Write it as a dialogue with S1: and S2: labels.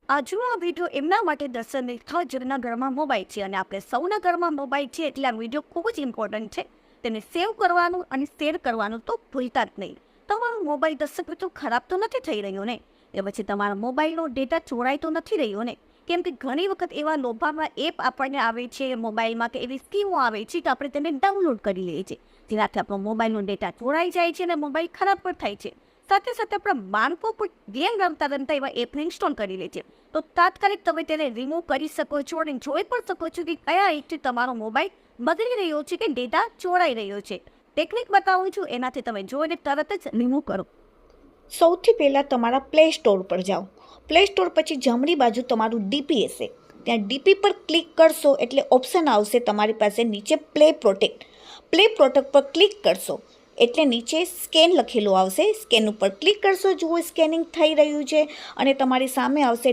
S1: આજનો આ વિડીયો એમના માટે દર્શન જેના ઘરમાં મોબાઈલ છે અને આપણે સૌના ઘરમાં મોબાઈલ છે એટલે આ વિડીયો ખૂબ જ ઇમ્પોર્ટન્ટ છે. તેને સેવ કરવાનું અને શેર કરવાનું તો ભૂલતા જ નહીં. તમારો મોબાઈલ દર્શક મિત્રો ખરાબ તો નથી થઈ રહ્યો ને? એ પછી તમારા મોબાઈલનો ડેટા ચોરાઈ તો નથી રહ્યો ને? કેમ કે ઘણી વખત એવા લોભામાં એપ આપણને આવે છે મોબાઈલમાં કે એવી સ્કીમો આવે છે કે આપણે તેને ડાઉનલોડ કરી લઈએ છીએ, જેનાથી આપણો મોબાઈલનો ડેટા ચોરાઈ જાય છે અને મોબાઈલ ખરાબ પણ થાય છે. સાથે સાથે આપણા બાળકો પણ ગેમ રમતા એવા એપને ઇન્સ્ટોલ કરી લે છે. તો તાત્કાલિક તમે તેને રિમૂવ કરી શકો છો અને જોઈ પણ શકો છો કે કયા એપથી તમારો મોબાઈલ બગડી રહ્યો છે કે ડેટા ચોરાઈ રહ્યો છે. ટેકનિક બતાવું છું, એનાથી તમે જોઈને તરત જ રિમૂવ કરો.
S2: સૌથી પહેલાં તમારા પ્લે સ્ટોર પર જાઓ. પ્લે સ્ટોર પછી જમણી બાજુ તમારું ડીપી હશે, ત્યાં ડીપી પર ક્લિક કરશો એટલે ઓપ્શન આવશે તમારી પાસે નીચે પ્લે પ્રોટેક્ટ. પ્લે પ્રોટેક્ટ પર ક્લિક કરશો એટલે નીચે સ્કેન લખેલું આવશે. સ્કેન ઉપર ક્લિક કરશો, જુઓ સ્કેનિંગ થઈ રહ્યું છે અને તમારી સામે આવશે